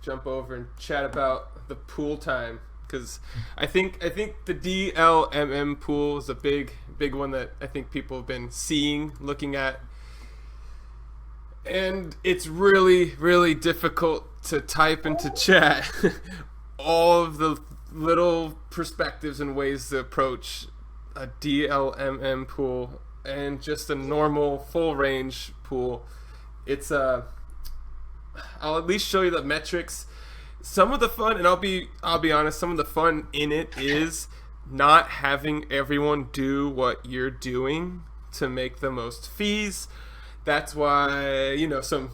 jump over and chat about the pool time, because I think the DLMM pool is a big one that I think people have been seeing, looking at, and it's really difficult to type into chat all of the little perspectives and ways to approach a DLMM pool and just a normal full range pool. It's I'll at least show you the metrics. Some of the fun, and I'll be honest, some of the fun in it is not having everyone do what you're doing to make the most fees. That's why, some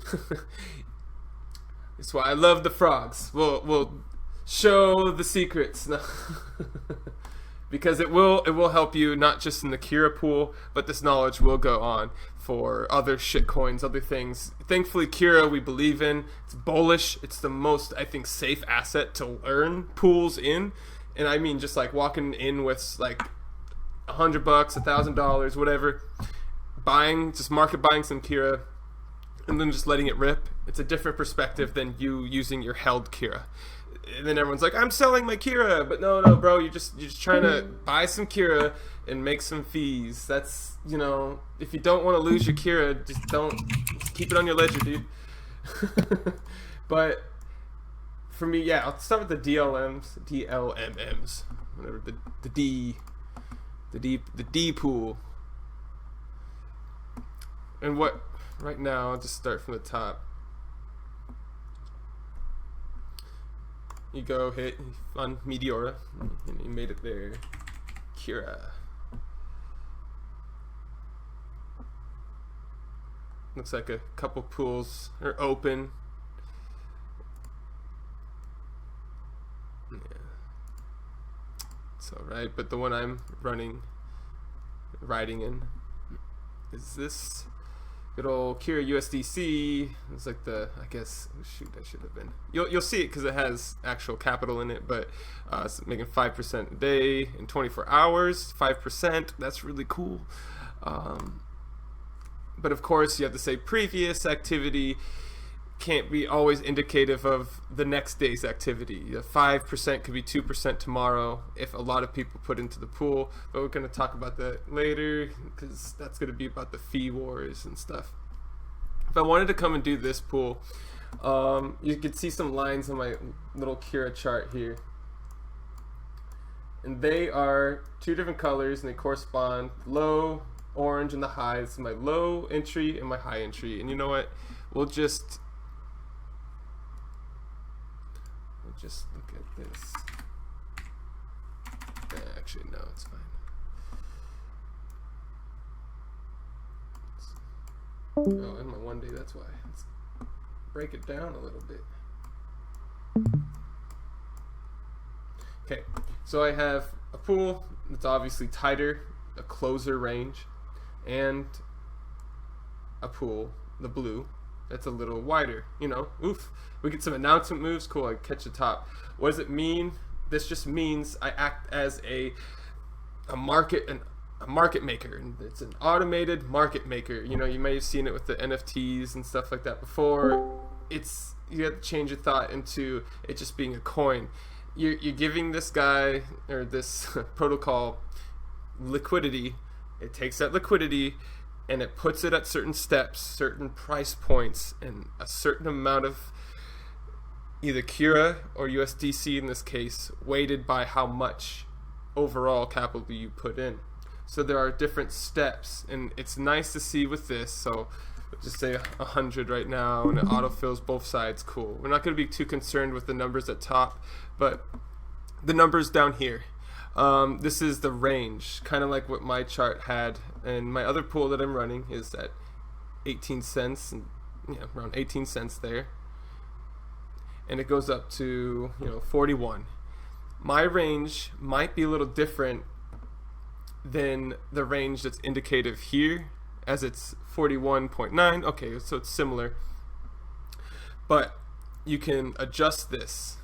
that's why I love the frogs. We'll show the secrets. No. Because it will help you not just in the Kira pool, but this knowledge will go on for other shit coins, other things. Thankfully, Kira we believe in. It's bullish. It's the most, I think, safe asset to learn pools in. And I mean just like walking in with like $100, $1,000, whatever, just market buying some Kira and then just letting it rip. It's a different perspective than you using your held Kira. And then everyone's like, I'm selling my Kira, but no, bro, you're just trying to buy some Kira and make some fees. That's, if you don't want to lose your Kira, just keep it on your ledger, dude. But for me, yeah, I'll start with the DLMMs, whatever, the D pool. And right now, I'll just start from the top. You go hit on Meteora, and you made it there. Kira. Looks like a couple pools are open. Yeah. It's alright, but the one I'm riding in is this good old Kira USDC. It's like I guess, I should have been. You'll see it because it has actual capital in it, but it's making 5% a day in 24 hours. 5%. That's really cool. But of course, you have to say previous activity can't be always indicative of the next day's activity. 5% could be 2% tomorrow if a lot of people put into the pool, but we're going to talk about that later because that's going to be about the fee wars and stuff. If I wanted to come and do this pool, you could see some lines on my little Kira chart here, and they are two different colors and they correspond. Low orange and the high is my low entry and my high entry. And you know what, we'll just look at this. Actually, no, it's fine. Oh, in my 1 day, that's why. Let's break it down a little bit. Okay, so I have a pool that's obviously tighter, a closer range, and a pool, the blue, that's a little wider. Oof. We get some announcement moves. Cool, I catch the top. What does it mean? This just means I act as a market maker. And it's an automated market maker. You may have seen it with the NFTs and stuff like that before. You have to change your thought into it just being a coin. You're giving this guy or this protocol liquidity. It takes that liquidity and it puts it at certain steps, certain price points, and a certain amount of either Kira or USDC in this case, weighted by how much overall capital you put in. So there are different steps, and it's nice to see with this. So let's just say 100 right now, and it autofills both sides. Cool. We're not going to be too concerned with the numbers at top, but the numbers down here. This is the range, kind of like what my chart had, and my other pool that I'm running is at 18 cents, and around 18 cents there, and it goes up to 41. My range might be a little different than the range that's indicative here, as it's 41.9. Okay, so it's similar, but you can adjust this.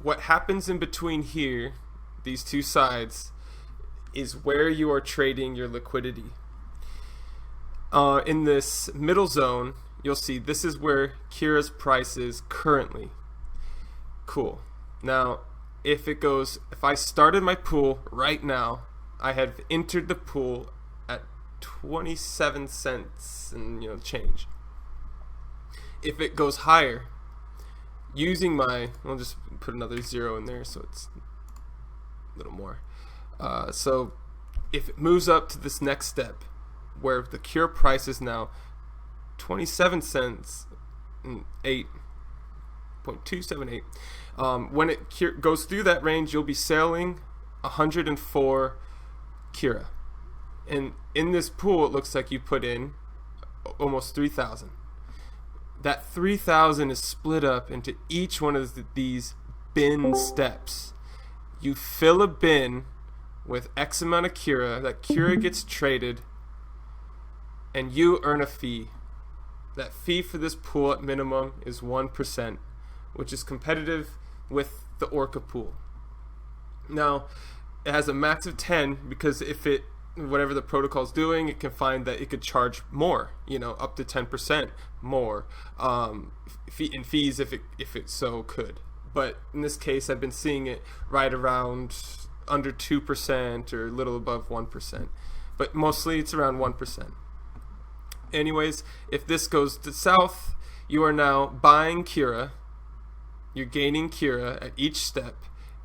What happens in between here, these two sides, is where you are trading your liquidity. In this middle zone, you'll see this is where Kira's price is currently. Cool. Now, if I started my pool right now, I have entered the pool at 27 cents and change. If it goes higher, using I'll just put another 0 in there so it's a little more. So if it moves up to this next step, where the cure price is now 27 cents and 8.278, when it goes through that range, you'll be selling 104 Kira. And in this pool, it looks like you put in almost 3,000. That 3,000 is split up into each one of these bin steps. You fill a bin with X amount of Kira. That Kira gets traded, and you earn a fee. That fee for this pool at minimum is 1%, which is competitive with the Orca pool. Now, it has a max of 10 because whatever the protocol is doing, it can find that it could charge more, up to 10% more in fees if it so could. But in this case, I've been seeing it right around under 2% or a little above 1%, but mostly it's around 1%. Anyways, if this goes to south, you are now buying Kira. You're gaining Kira at each step,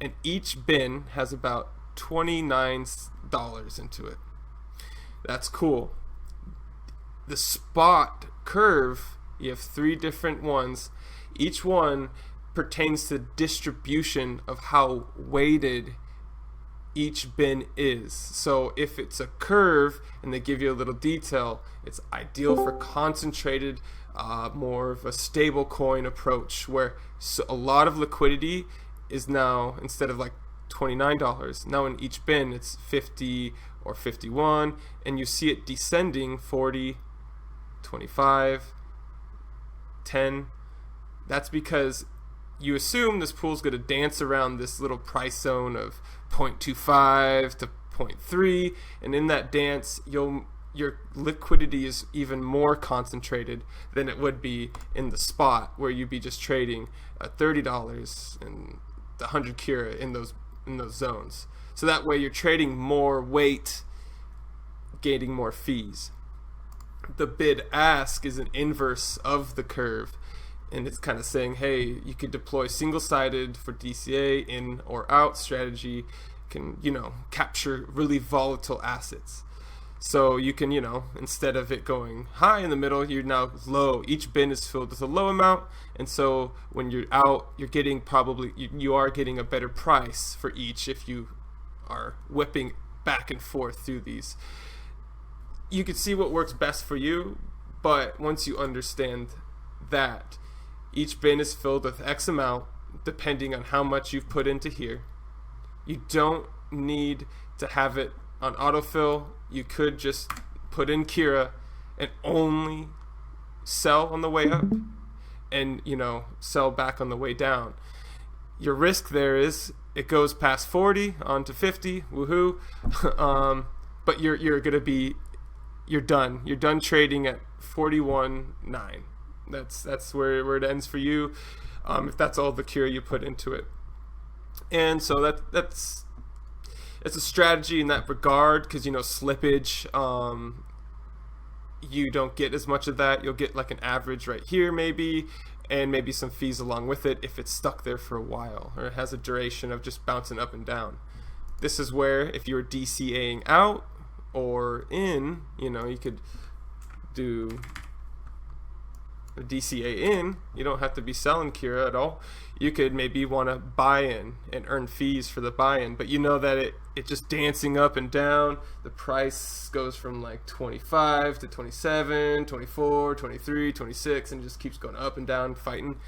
and each bin has about $29 into it. That's cool. The spot curve, you have 3 different ones. Each one pertains to the distribution of how weighted each bin is. So if it's a curve and they give you a little detail, it's ideal for concentrated, more of a stable coin approach, where a lot of liquidity is now, instead of like $29, now in each bin it's 50 or 51, and you see it descending 40, 25, 10. That's because you assume this pool's going to dance around this little price zone of 0.25 to 0.3, and in that dance your liquidity is even more concentrated than it would be in the spot, where you'd be just trading $30 and 100 Kira in those zones. So that way you're trading more weight, gaining more fees. The bid ask is an inverse of the curve, and it's kind of saying, hey, you could deploy single-sided for DCA in or out strategy, can capture really volatile assets. So you can, instead of it going high in the middle, you're now low. Each bin is filled with a low amount, and so when you're out, you're getting you are getting a better price for each if you are whipping back and forth through these. You can see what works best for you, but once you understand that each bin is filled with X amount, depending on how much you've put into here, you don't need to have it on autofill. You could just put in Kira and only sell on the way up and sell back on the way down. Your risk there is it goes past 40 onto 50, woohoo. But you're done trading at 41.9. That's where it ends for you, if that's all the Kira you put into it. And so it's a strategy in that regard, because slippage, you don't get as much of that. You'll get like an average right here maybe, and maybe some fees along with it if it's stuck there for a while, or it has a duration of just bouncing up and down. This is where, if you're DCAing out or in, you could do a DCA in. You don't have to be selling Kira at all. You could maybe want to buy in and earn fees for the buy-in, but that it just dancing up and down. The price goes from like 25 to 27, 24, 23, 26, and just keeps going up and down, fighting.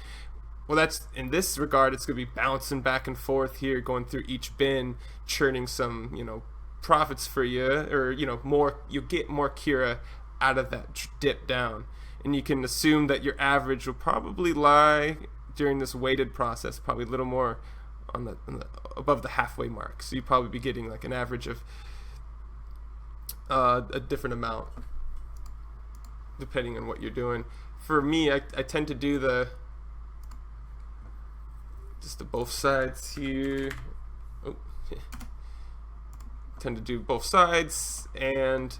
Well, that's, in this regard, it's going to be bouncing back and forth here, going through each bin, churning some, profits for you, or, more, you get more Kira out of that dip down. And you can assume that your average will probably lie during this weighted process, probably a little more on the above the halfway mark. So you'd probably be getting like an average of a different amount depending on what you're doing. For me, I tend to do the just to both sides here. Oh, tend to do both sides. And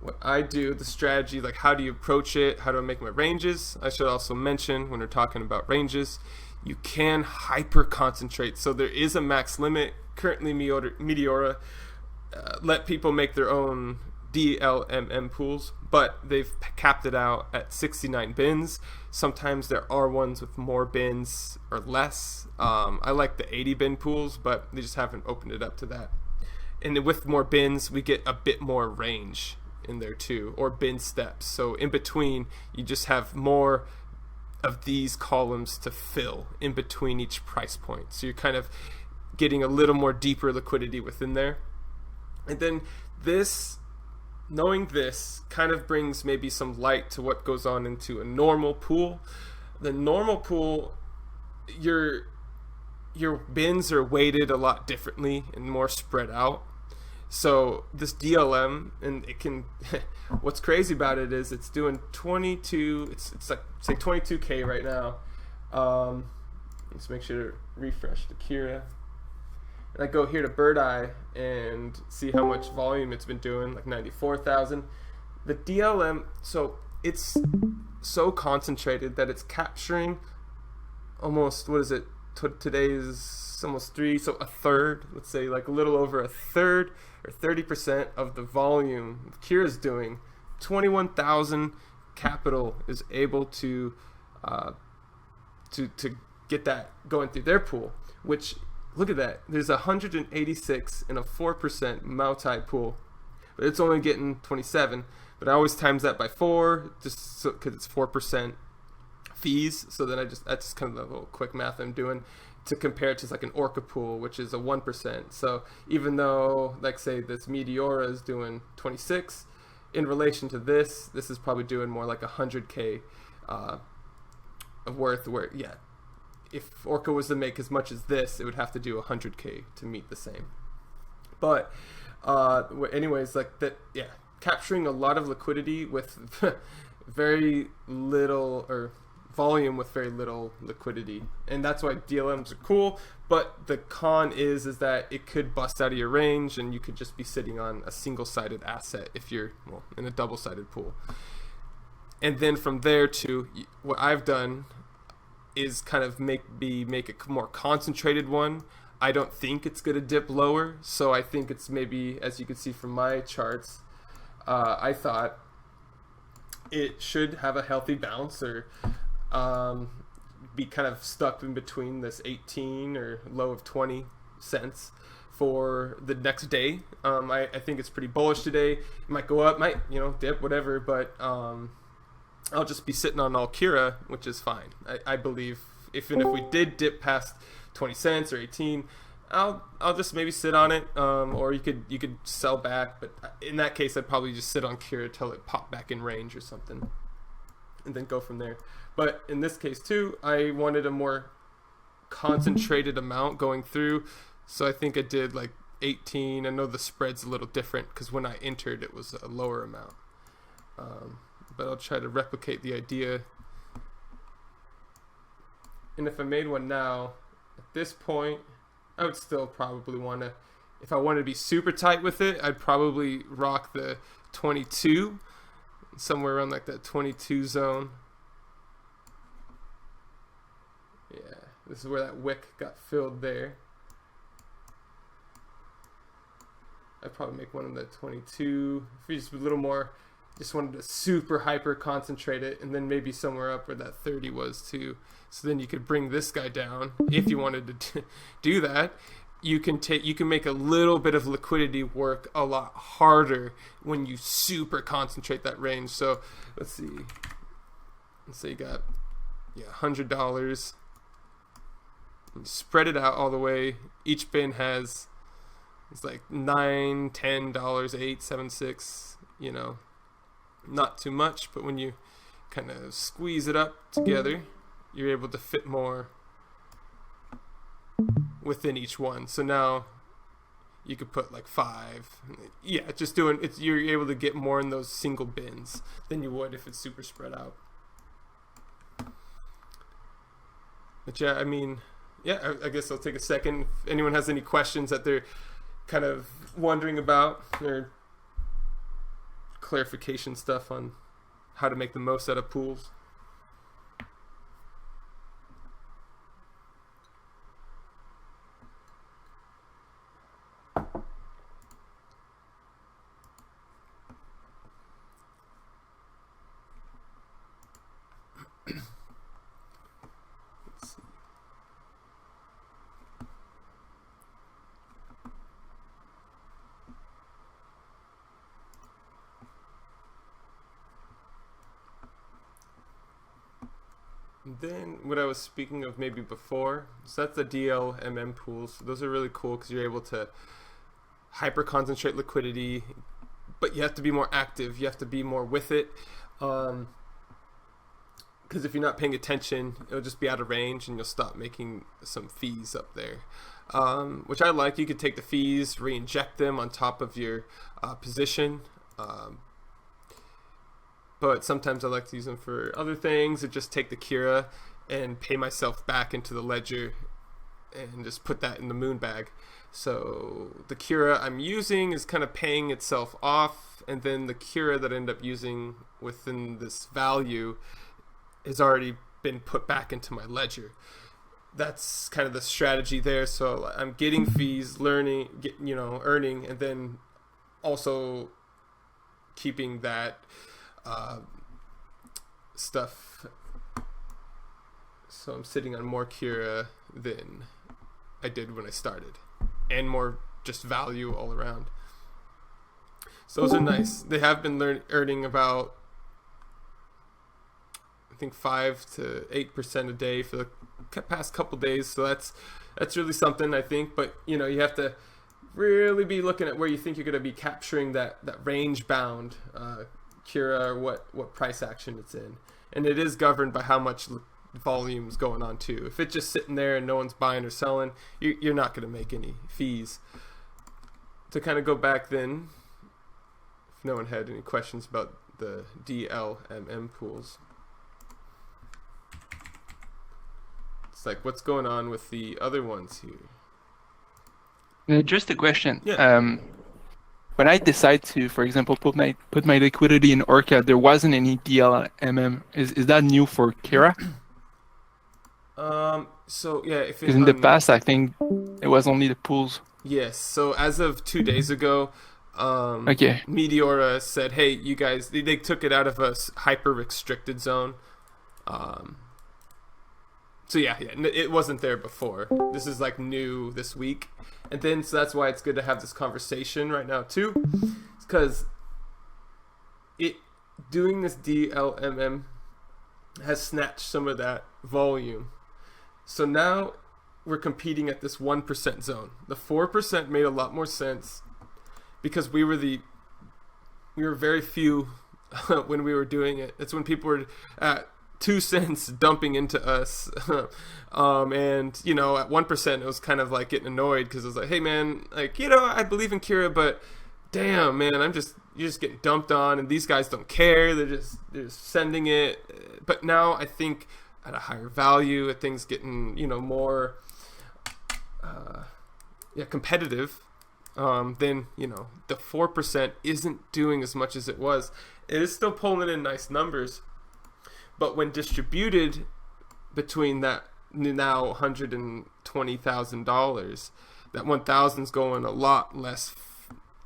what I do, the strategy, like how do you approach it? How do I make my ranges? I should also mention when we're talking about ranges, you can hyper concentrate. So there is a max limit. Currently, Meteora let people make their own DLMM pools, but they've capped it out at 69 bins. Sometimes there are ones with more bins or less. I like the 80 bin pools, but they just haven't opened it up to that. And with more bins, we get a bit more range in there too, or bin steps. So in between, you just have more of these columns to fill in between each price point. So you're kind of getting a little more deeper liquidity within there. And then this, knowing this kind of brings maybe some light to what goes on into a normal pool. The normal pool, your bins are weighted a lot differently and more spread out. So this DLM, and it can, what's crazy about it is it's doing 22, it's like, say 22K right now. Let's make sure to refresh the Kira. And I go here to Bird Eye and see how much volume it's been doing, like 94,000. The DLM, so it's so concentrated that it's capturing almost, what is it, today is almost 3, so a third, let's say like a little over a third or 30% of the volume Kira's doing. 21,000 capital is able to get that going through their pool, which, look at that, there's 186 in a 4% multi pool, but it's only getting 27. But I always times that by 4, just so, because it's 4% fees. So then that's just kind of the little quick math I'm doing to compare it to like an Orca pool, which is a 1%. So even though, like say this Meteora is doing 26, in relation to this is probably doing more like 100K of worth. Where if Orca was to make as much as this, it would have to do 100K to meet the same. But anyways, like that, yeah, capturing a lot of liquidity with very little, or volume with very little liquidity, and that's why DLMs are cool. But the con is that it could bust out of your range, and you could just be sitting on a single-sided asset if you're in a double-sided pool. And then from there to what I've done is kind of make a more concentrated one. I don't think it's gonna dip lower, so I think it's maybe, as you can see from my charts, I thought it should have a healthy bounce, or be kind of stuck in between this 18 or low of 20 cents for the next day. I think it's pretty bullish today. It might go up, might dip, whatever, but I'll just be sitting on all Kira, which is fine. I believe even if we did dip past 20 cents or 18, I'll just maybe sit on it, or you could sell back. But in that case, I'd probably just sit on Kira till it popped back in range or something, and then go from there. But in this case too, I wanted a more concentrated amount going through, so I think I did like 18. I know the spread's a little different because when I entered it was a lower amount, but I'll try to replicate the idea. And if I made one now, at this point, I would still probably want to, if I wanted to be super tight with it, I'd probably rock the 22, somewhere around like that 22 zone. Yeah, this is where that wick got filled there. I'd probably make one of the 22. If you just a little more, just wanted to super hyper concentrate it, and then maybe somewhere up where that 30 was too. So then you could bring this guy down if you wanted to do that. You can make a little bit of liquidity work a lot harder when you super concentrate that range. So let's see. Let's say you got $100. You spread it out all the way. Each bin has, it's like $9, $10, $8, $7, $6. Not too much, but when you kind of squeeze it up together, you're able to fit more within each one. So now you could put like 5. Yeah, just doing it, you're able to get more in those single bins than you would if it's super spread out. But yeah, I mean, yeah, I guess I'll take a second. If anyone has any questions that they're kind of wondering about, or clarification stuff on how to make the most out of pools. Then what I was speaking of maybe before, so that's the DLMM pools. Those are really cool because you're able to hyper concentrate liquidity, but you have to be more active. You have to be more with it, because if you're not paying attention, it'll just be out of range and you'll stop making some fees up there, which I like. You could take the fees, re-inject them on top of your position. But sometimes I like to use them for other things, or just take the Kira and pay myself back into the ledger and just put that in the moon bag. So the Kira I'm using is kind of paying itself off, and then the Kira that I end up using within this value has already been put back into my ledger. That's kind of the strategy there. So I'm getting fees, earning, and then also keeping that stuff. So I'm sitting on more Kira than I did when I started, and more just value all around. So those are nice. They have been earning about, I think, 5 to 8% a day for the past couple days. So that's really something, I think. But you have to really be looking at where you think you're going to be capturing that range bound Kira, or what price action it's in, and it is governed by how much volume is going on too. If it's just sitting there and no one's buying or selling, you're not going to make any fees. To kind of go back then, if no one had any questions about the DLMM pools, it's like, what's going on with the other ones here? Just a question. Yeah. When I decide to, for example, put my liquidity in Orca, there wasn't any DLMM. Is that new for Kira? So yeah, if Because in the past, I think it was only the pools. Yes. So as of 2 days ago, Okay. Meteora said, "Hey, you guys," they took it out of a hyper restricted zone. So yeah, it wasn't there before. This is like new this week, and then so that's why it's good to have this conversation right now too, because doing this DLMM has snatched some of that volume. So now we're competing at this 1% zone. The 4% made a lot more sense because we were very few when we were doing it. It's when people were at 2 cents dumping into us, and at 1% it was kind of like getting annoyed because it was like, hey man, like I believe in Kira, but damn man, you're just getting dumped on, and these guys don't care. They're just sending it. But now I think at a higher value, at things getting more competitive, then the 4% isn't doing as much as it was. It is still pulling in nice numbers. But when distributed between that now $120,000, that 1,000's going a lot less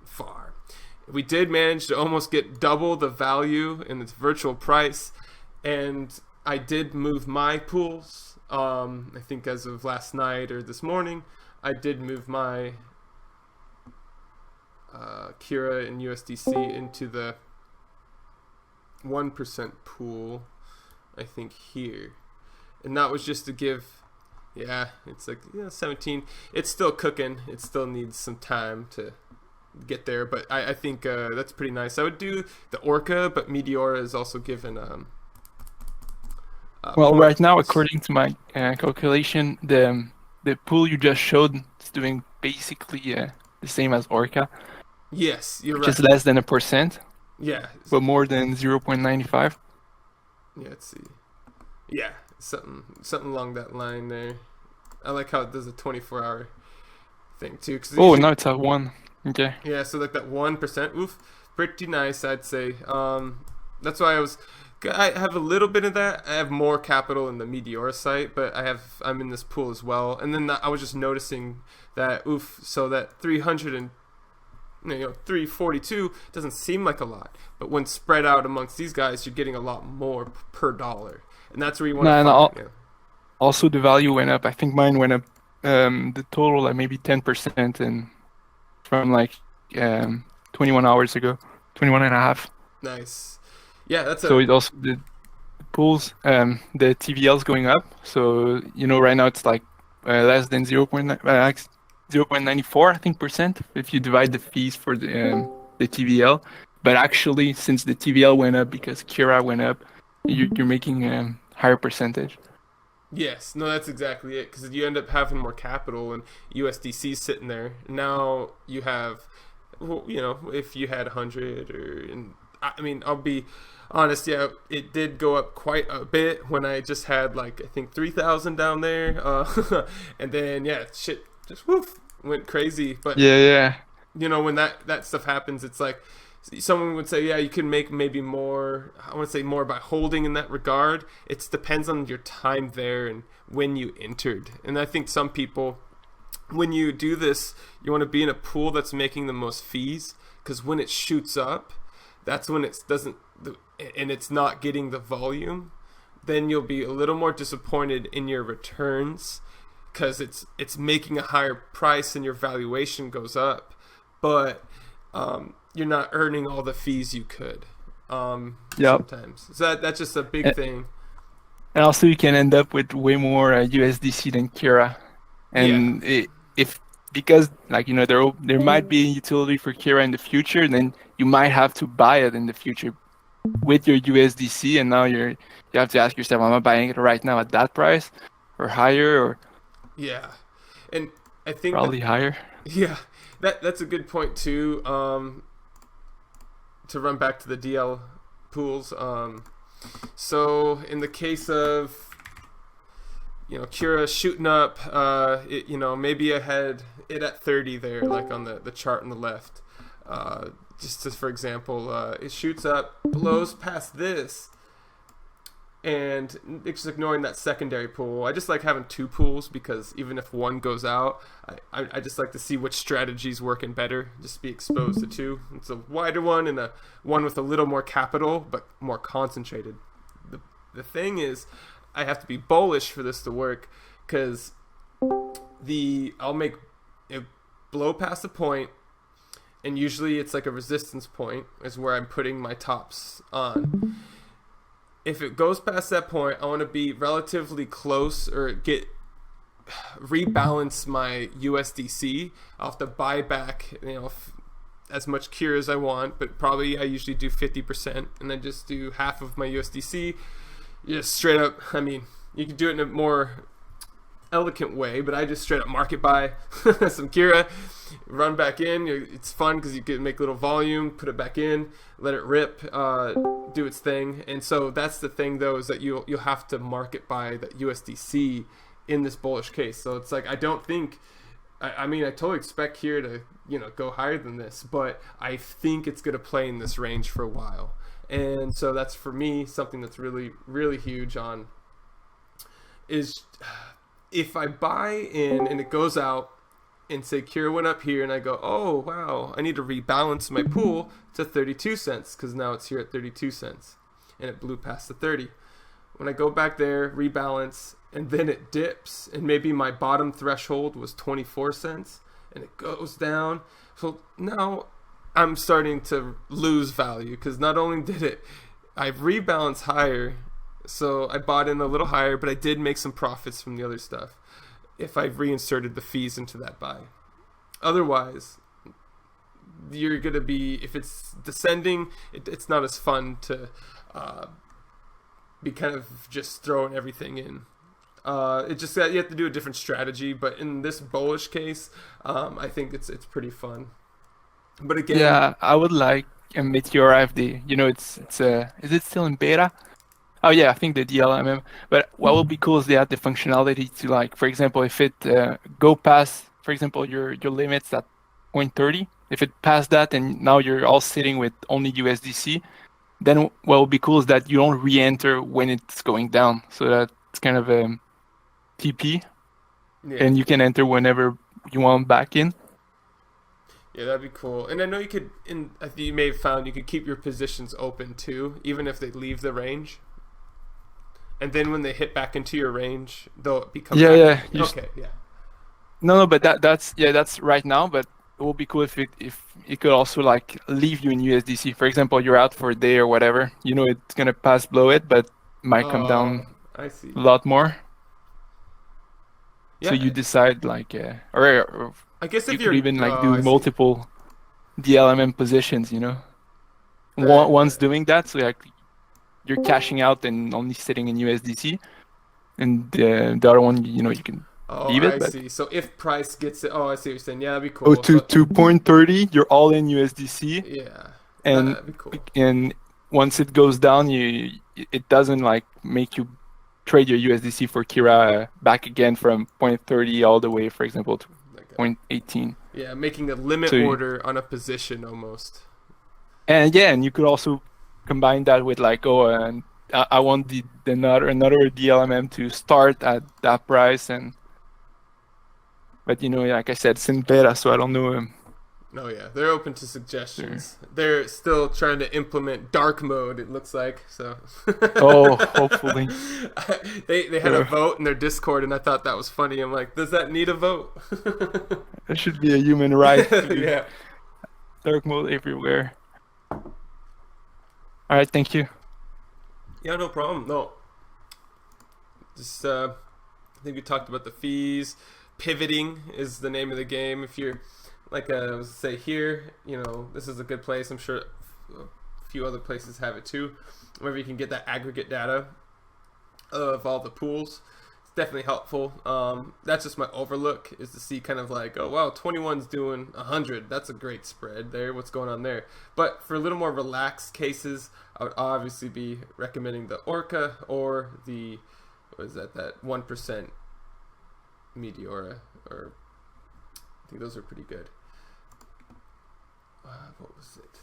far. We did manage to almost get double the value in its virtual price, and I did move my pools. I think as of last night or this morning, I did move my Kira and USDC into the 1% pool. I think here, and that was just to give, it's like 17. It's still cooking. It still needs some time to get there, but I think that's pretty nice. I would do the Orca, but Meteora is also given. Well, right now, according to my calculation, the pool you just showed is doing basically the same as Orca. Yes, you're right. Just less than 1%. Yeah, but more than 0.95. Yeah, let's see. Yeah, something along that line there. I like how it does a 24-hour thing too. 'Cause Oh, usually, now it's at 1. Okay. yeah, so like that 1%, oof, pretty nice, I'd say. That's why I have a little bit of that. I have more capital in the Meteor site, but I'm in this pool as well. And then I was just noticing that, oof, so that 300 and 342 doesn't seem like a lot, but when spread out amongst these guys, you're getting a lot more per dollar, and that's where you want No, to and find. Yeah. also the value went up. I think mine went up the total like maybe 10% and from like 21 hours ago, 21 and a half. Nice. Yeah, that's So a it also the pools, the TVL's going up. So right now it's like less than 0.94, I think, percent if you divide the fees for the TVL. But actually, since the TVL went up because Kira went up, you're making a higher percentage. yes. No, that's exactly it. Because you end up having more capital and USDC sitting there. Now you have, well, if you had 100 and I mean, I'll be honest. Yeah, it did go up quite a bit when I just had like I think 3,000 down there, and then yeah, shit just woof went crazy. But Yeah. when that stuff happens, it's like someone would say, yeah, you can make maybe more. I want to say more by holding in that regard. It depends on your time there and when you entered. And I think some people, when you do this, you want to be in a pool that's making the most fees, because when it shoots up, that's when it doesn't, and it's not getting the volume. Then you'll be a little more disappointed in your returns, because it's making a higher price and your valuation goes up, but you're not earning all the fees you could sometimes. So that's just a big thing. And also you can end up with way more USDC than Kira. And because there might be a utility for Kira in the future, then you might have to buy it in the future with your USDC, and now you have to ask yourself, am I buying it right now at that price or higher, or and I think probably higher. Yeah, that's a good point too. To run back to the DL pools, so in the case of Kira shooting up, maybe I had it at 30 there, like on the chart on the left. For example, it shoots up, blows past this, and it's just ignoring that secondary pool. I just like having two pools, because even if one goes out, I just like to see which strategy's working better, just be exposed to two. It's a wider one and a one with a little more capital but more concentrated. The thing is, I have to be bullish for this to work, because I'll make it blow past the point, and usually it's like a resistance point is where I'm putting my tops on. If it goes past that point, I want to be relatively close or rebalance my USDC. I'll have to buy back, as much Kira as I want, but probably I usually do 50%, and I just do half of my USDC. Just straight up, I mean, you can do it in a more elegant way, but I just straight up market buy some Kira, run back in. It's fun because you can make little volume, put it back in, let it rip, do its thing. And so that's the thing, though, is that you'll have to market buy that USDC in this bullish case. So it's like, I don't think, I mean, I totally expect here to go higher than this, but I think it's going to play in this range for a while. And so that's, for me, something that's really, really huge on is if I buy in and it goes out and say Kira went up here and I go, oh, wow, I need to rebalance my pool to 32 cents because now it's here at 32 cents and it blew past the 30. When I go back there, rebalance, and then it dips, and maybe my bottom threshold was 24 cents and it goes down. So now I'm starting to lose value because not only did I've rebalanced higher, so I bought in a little higher, but I did make some profits from the other stuff if I reinserted the fees into that buy. Otherwise, you're going to be, if it's descending, it's not as fun to be kind of just throwing everything in. It just that you have to do a different strategy, but in this bullish case, I think it's pretty fun. But again, yeah, I would like a Meteor IFD. Is it still in beta? Oh yeah, I think the DLMM. But what would be cool is they have the functionality to like, for example, if it go past, for example, your limits at 0.30, if it passed that and now you're all sitting with only USDC, then what would be cool is that you don't re-enter when it's going down. So that's kind of a TP, Yeah. and you can enter whenever you want back in. Yeah, that'd be cool. And I know you could, I think you may have found you could keep your positions open too, even if they leave the range. And then when they hit back into your range, they'll become Yeah, back. yeah. Okay, yeah. No, but that's right now. But it would be cool if it could also like leave you in USDC. For example, you're out for a day or whatever. You know it's gonna pass below it, but might come down I see. a lot more. Yeah. So you decide like, or I guess you if could you're even like I do see. multiple DLMM positions. You know, Right, one's right. doing that, so like you're cashing out and only sitting in USDC, and the other one, you know, you can Oh, leave it, I but see. So if price gets it, I see what you're saying. Yeah, that'd be go cool. to So 2.30, you're all in USDC, yeah, and that'd be cool. once it goes down, it doesn't like make you trade your USDC for Kira back again from 0.30 all the way, for example, to Like 0.18. yeah, making a limit So order on a position almost. and you could also combine that with like, oh, and I want the another DLMM to start at that price, and but you know, like I said, it's in beta, so I don't know. Oh yeah, they're open to suggestions. They're still trying to implement dark mode. It looks like so. Oh, hopefully. They had a vote in their Discord, and I thought that was funny. I'm like, does that need a vote? There should be a human right to Yeah. dark mode everywhere. All right, thank you. Yeah, no problem. No. Just I think we talked about the fees. Pivoting is the name of the game. If you're like I was say here, you know, this is a good place. I'm sure a few other places have it too. Wherever you can get that aggregate data of all the pools. It's definitely helpful. That's just my overlook is to see kind of like, oh wow, 21's doing 100. That's a great spread there. What's going on there? But for a little more relaxed cases, I would obviously be recommending the Orca or the what is that 1% Meteora, or I think those are pretty good. What was it?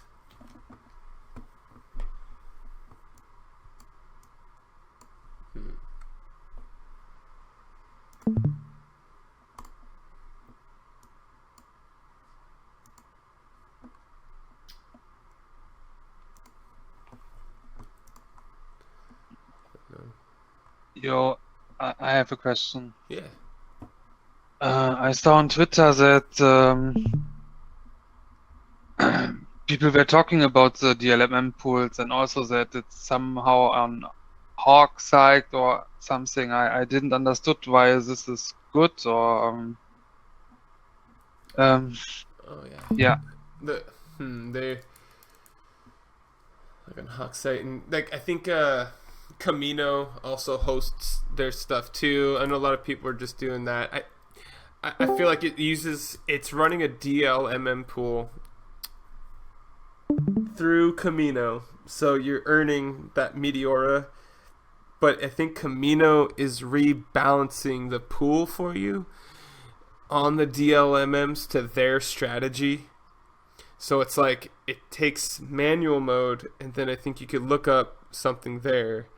Yo, I have a question. Yeah. I saw on Twitter that people were talking about the DLMM pools and also that it's somehow on hawk side or something. I didn't understood why this is good or Oh yeah. They like on Hawk site, and like I think Camino also hosts their stuff too. I know a lot of people are just doing that. I feel like it's running a DLMM pool through Camino, so you're earning that Meteora, but I think Camino is rebalancing the pool for you on the DLMMs to their strategy. So it's like it takes manual mode, and then I think you could look up something there.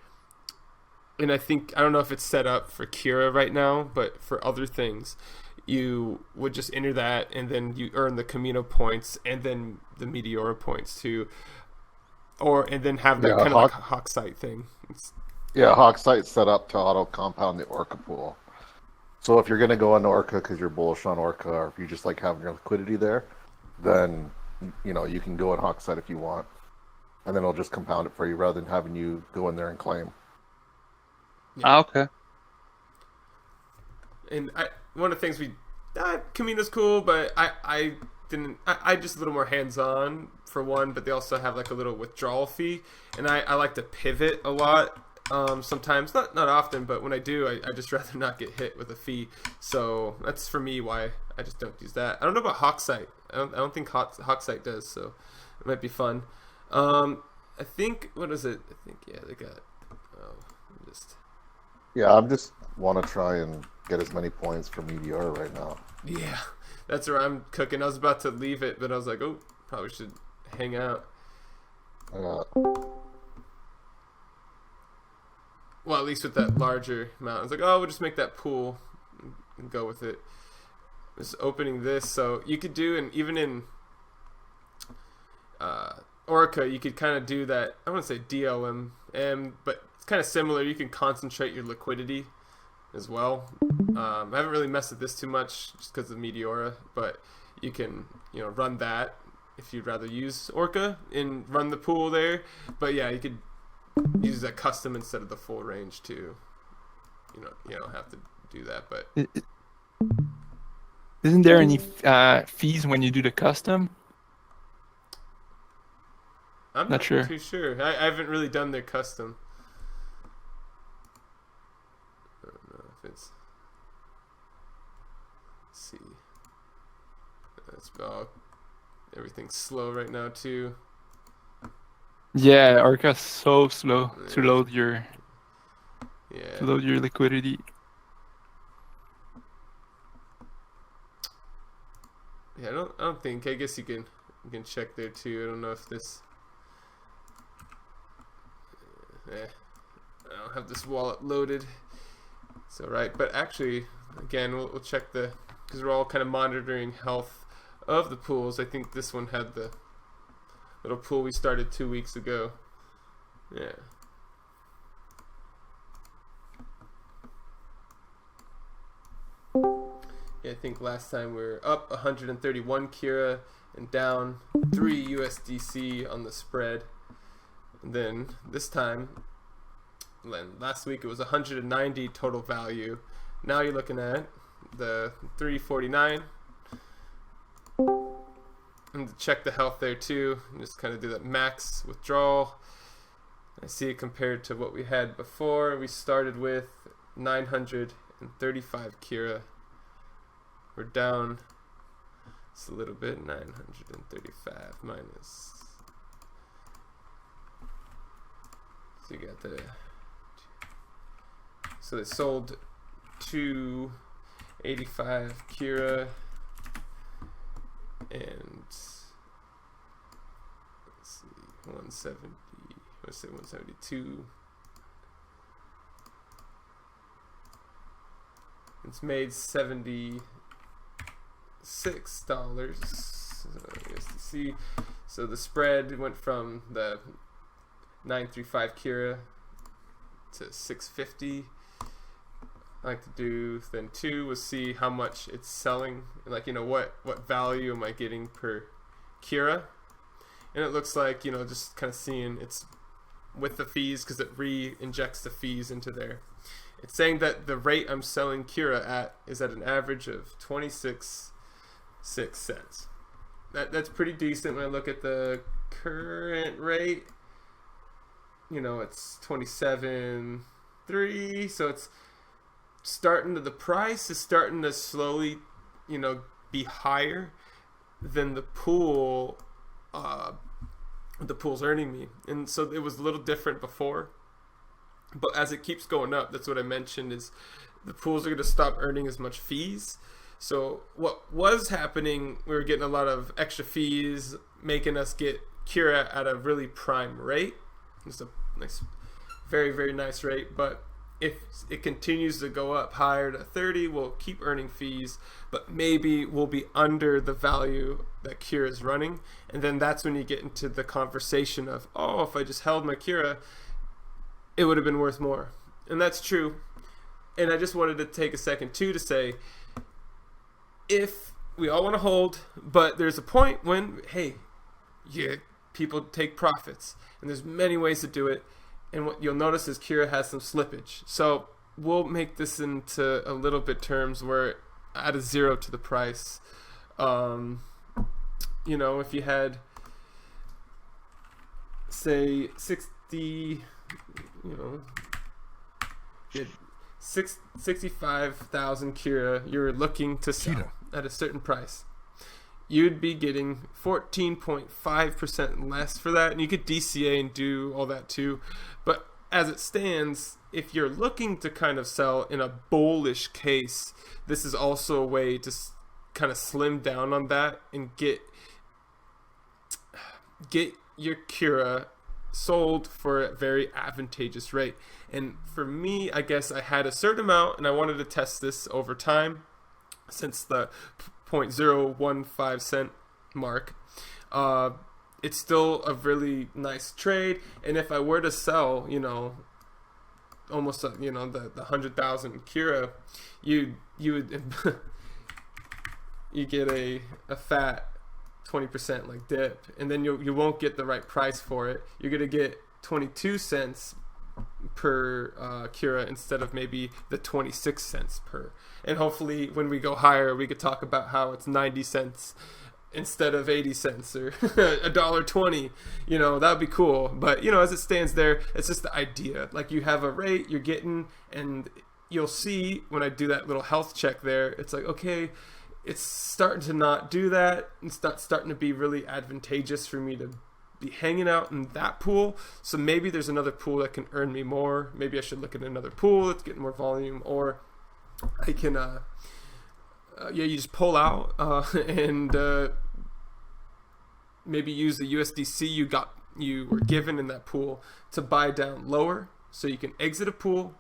And I don't know if it's set up for Kira right now, but for other things, you would just enter that, and then you earn the Camino points, and then the Meteora points too, and then have that kind of like Hawk site thing. Hawk site's set up to auto compound the Orca pool. So if you're going to go on Orca because you're bullish on Orca, or if you just like having your liquidity there, then you know you can go on Hawk site if you want, and then it'll just compound it for you rather than having you go in there and claim. Ah, okay. And one of the things Camino's cool, but I just a little more hands-on for one, but they also have like a little withdrawal fee, and I like to pivot a lot. Sometimes, not often, but when I do, I just rather not get hit with a fee. So that's for me why I just don't use that. I don't know about Hawksite. I don't think Hawksite does, so it might be fun. I think, what is it? I think, yeah, they got, Yeah, I'm just want to try and get as many points for Meteor right now. Yeah, that's where I'm cooking. I was about to leave it, but I was like, oh, probably should hang out. Uh, Well, at least with that larger amount. I was like, oh, we'll just make that pool and go with it. Just opening this, so you could do, and even in Orca, you could kind of do that. I want to say DLMM, but it's kind of similar. You can concentrate your liquidity as well. I haven't really messed with this too much just because of Meteora, but you can, run that if you'd rather use Orca and run the pool there. But yeah, you could use that custom instead of the full range too. You don't have to do that, but Isn't there any fees when you do the custom? I'm Not not sure. too sure. I haven't really done their custom. I don't know if it's. Let's see. That's everything's slow right now too. Yeah, Orca's so slow to Yeah. load your Yeah. liquidity. Yeah, I don't think. I guess you can check there too. I don't know if this. I don't have this wallet loaded. So right, but actually, again, we'll check because we're all kind of monitoring health of the pools. I think this one had the little pool we started 2 weeks ago. Yeah. Yeah, I think last time we were up 131 Kira and down 3 USDC on the spread. And then this time, last week it was 190 total value. Now you're looking at the 349. And to check the health there too, and just kind of do that max withdrawal. I see it compared to what we had before. We started with 935 Kira. We're down just a little bit, 935 minus. So you got so they sold 285 Kira and let's see, 170. Let's say 172. It's made $76 USDC. So the spread went from the 935 Kira to 650. I like to do then two was see how much it's selling, like what value am I getting per Kira, and it looks like just kind of seeing it's with the fees because it re-injects the fees into there. It's saying that the rate I'm selling Kira at is at an average of 26.6 cents. That's pretty decent when I look at the current rate. It's 27.3, so it's the price is starting to slowly, be higher than the pool. The pool's earning me, and so it was a little different before. But as it keeps going up, that's what I mentioned is the pools are going to stop earning as much fees. So what was happening, we were getting a lot of extra fees, making us get Kira at a really prime rate. It's a nice, very, very nice rate. But if it continues to go up higher to 30, we'll keep earning fees, but maybe we'll be under the value that Kira is running. And then that's when you get into the conversation of, oh, if I just held my Kira, it would have been worth more. And that's true. And I just wanted to take a second too to say, if we all want to hold, but there's a point when, hey, people take profits, and there's many ways to do it. And what you'll notice is Kira has some slippage. So we'll make this into a little bit terms where add a zero to the price. If you had, say, 60, 65,000 Kira you're looking to sell at a certain price, you'd be getting 14.5% less for that, and you could DCA and do all that too. But as it stands, if you're looking to kind of sell in a bullish case, this is also a way to kind of slim down on that and get your Cura sold for a very advantageous rate. And for me, I guess I had a certain amount and I wanted to test this over time since the 0.015 cent mark. It's still a really nice trade, and if I were to sell, almost the 100,000 Cura, you would you get a fat 20% like dip, and then you won't get the right price for it. You're gonna get 22 cents per Cura instead of maybe the 26 cents per. And hopefully, when we go higher, we could talk about how it's 90 cents instead of 80 cents or $1.20. That'd be cool. But as it stands there, it's just the idea. Like, you have a rate you're getting, and you'll see when I do that little health check there, it's like, okay, it's starting to not do that. It's not starting to be really advantageous for me to be hanging out in that pool. So maybe there's another pool that can earn me more. Maybe I should look at another pool that's getting more volume, or I can you just pull out and maybe use the USDC you were given in that pool to buy down lower, so you can exit a pool.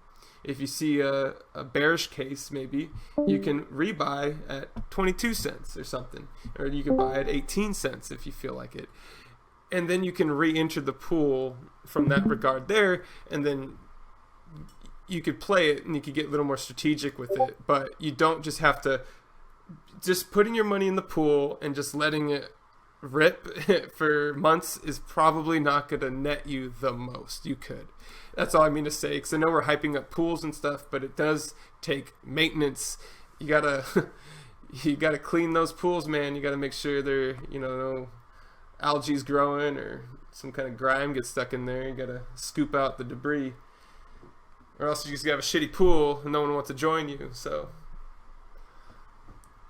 If you see a bearish case, maybe you can rebuy at 22 cents or something, or you can buy at 18 cents if you feel like it, and then you can re-enter the pool from that regard there, and then you could play it and you could get a little more strategic with it. But you don't just have to just putting your money in the pool and just letting it rip for months is probably not going to net you the most. You could. That's all I mean to say, because I know we're hyping up pools and stuff, but it does take maintenance. You gotta clean those pools, man. You gotta make sure they're, no algae's growing or some kind of grime gets stuck in there. You gotta scoop out the debris, or else you just have a shitty pool and no one wants to join you. So